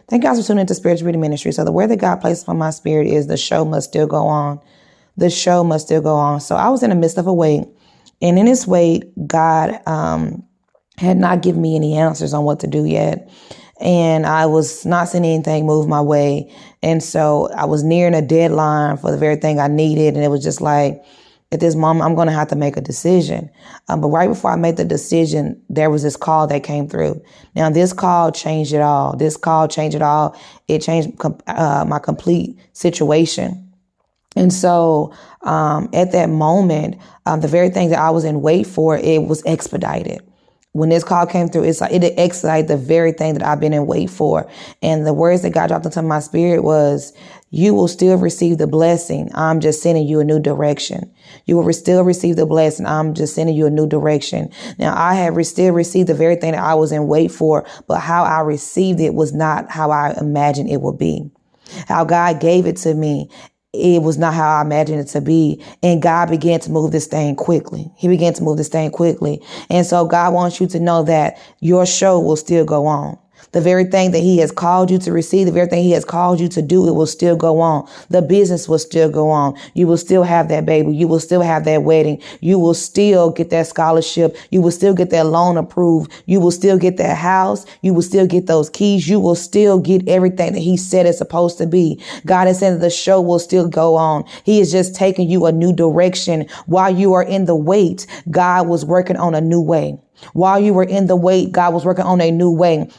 Thank God for tuning into Spiritual Reading Ministry. So the word that God placed upon my spirit is the show must still go on. The show must still go on. So I was in the midst of a wait. And in this wait, God had not given me any answers on what to do yet. And I was not seeing anything move my way. And so I was nearing a deadline for the very thing I needed. And it was just like, at this moment, I'm going to have to make a decision. But right before I made the decision, there was this call that came through. Now, this call changed it all. This call changed it all. It changed my complete situation. And so at that moment, the very thing that I was in wait for, it was expedited. When this call came through, it's like it expedited the very thing that I've been in wait for. And the words that God dropped into my spirit was, you will still receive the blessing. I'm just sending you a new direction. You will still receive the blessing. I'm just sending you a new direction. Now, I have still received the very thing that I was in wait for, but how I received it was not how I imagined it would be. How God gave it to me, it was not how I imagined it to be. And God began to move this thing quickly. He began to move this thing quickly. And so God wants you to know that your show will still go on. The very thing that he has called you to receive, the very thing he has called you to do, it will still go on. The business will still go on. You will still have that baby. You will still have that wedding. You will still get that scholarship. You will still get that loan approved. You will still get that house. You will still get those keys. You will still get everything that he said it's supposed to be. God has said that the show will still go on. He is just taking you a new direction. While you are in the wait, God was working on a new way. While you were in the wait, God was working on a new way.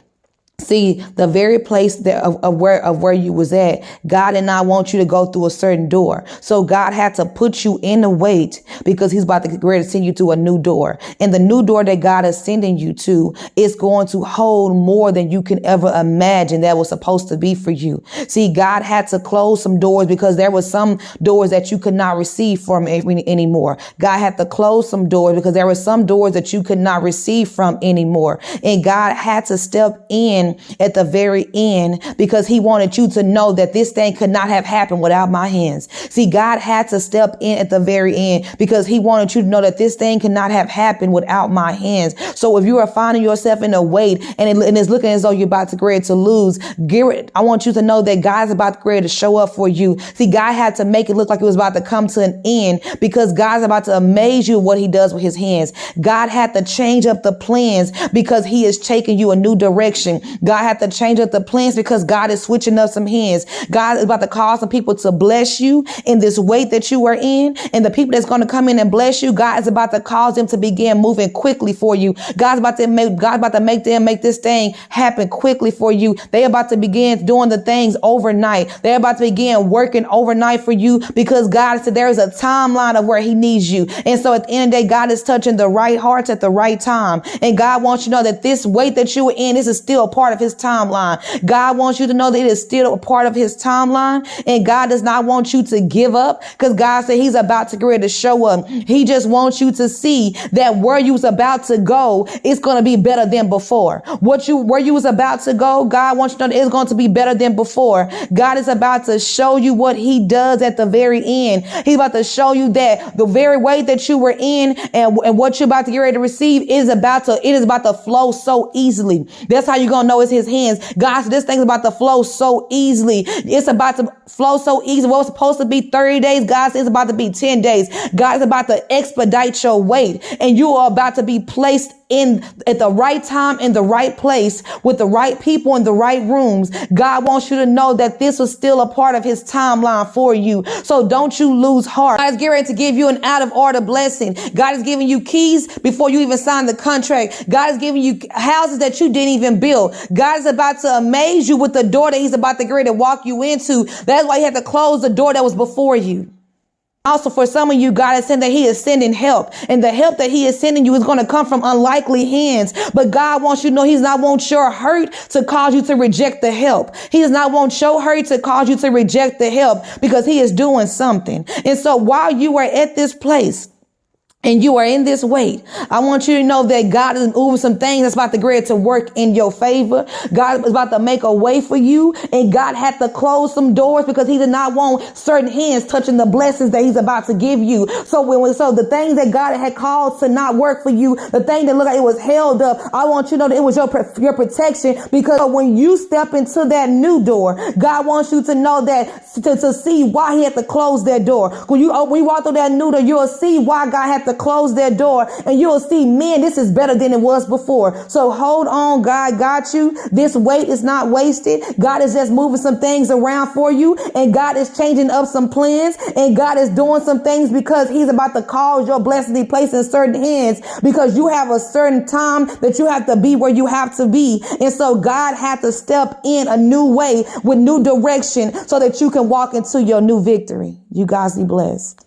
See, the very place that of where you was at, God did not want you to go through a certain door. So God had to put you in the wait because he's about to get ready to send you to a new door. And the new door that God is sending you to is going to hold more than you can ever imagine that was supposed to be for you. See, God had to close some doors because there were some doors that you could not receive from anymore. God had to close some doors because there were some doors that you could not receive from anymore. And God had to step in at the very end because he wanted you to know that this thing could not have happened without my hands. See, God had to step in at the very end because he wanted you to know that this thing could not have happened without my hands. So if you are finding yourself in a wait and it's looking as though you're about to get ready to lose, I want you to know that God's about to get ready to show up for you. See, God had to make it look like it was about to come to an end because God's about to amaze you with what he does with his hands. God had to change up the plans because he is taking you a new direction. God had to change up the plans because God is switching up some hands. God is about to cause some people to bless you in this wait that you are in. And the people that's going to come in and bless you, God is about to cause them to begin moving quickly for you. God's about to make them make this thing happen quickly for you. They're about to begin doing the things overnight. They're about to begin working overnight for you because God said there is a timeline of where he needs you. And so at the end of the day, God is touching the right hearts at the right time. And God wants you to know that this wait that you are in, this is still a part of his timeline. God wants you to know that it is still a part of his timeline. And God does not want you to give up because God said he's about to get ready to show up. He just wants you to see that where you was about to go, it's going to be better than before. Where you was about to go, God wants you to know that it's going to be better than before. God is about to show you what he does at the very end. He's about to show you that the very way that you were in and what you're about to get ready to receive it is about to flow so easily. That's how you're going to know it's his hands. God said this thing's about to flow so easily. It's about to flow so easy. What was supposed to be 30 days, God says it's about to be 10 days. God is about to expedite your wait, and you are about to be placed in at the right time, in the right place, with the right people in the right rooms. God wants you to know that this was still a part of his timeline for you. So don't you lose heart. God is getting ready to give you an out of order blessing. God is giving you keys before you even sign the contract. God is giving you houses that you didn't even build. God is about to amaze you with the door that he's about to get ready to walk you into. That's why he had to close the door that was before you. Also, for some of you, God is saying that he is sending help, and the help that he is sending you is going to come from unlikely hands. But God wants you to know he's not want your hurt to cause you to reject the help. He does not want your hurt to cause you to reject the help because he is doing something. And so while you are at this place, and you are in this wait, I want you to know that God is moving some things that's about to get to work in your favor. God is about to make a way for you, and God had to close some doors because he did not want certain hands touching the blessings that he's about to give you. So the things that God had called to not work for you, the thing that looked like it was held up, I want you to know that it was your protection, because when you step into that new door, God wants you to know that to see why he had to close that door. When you walk through that new door, you'll see why God had to close that door, and you'll see, man, this is better than it was before. So hold on, God got you. This wait is not wasted. God is just moving some things around for you, and God is changing up some plans, and God is doing some things because he's about to cause your blessing to be placed in certain hands, because you have a certain time that you have to be where you have to be. And so God had to step in a new way with new direction so that you can walk into your new victory. You guys be blessed.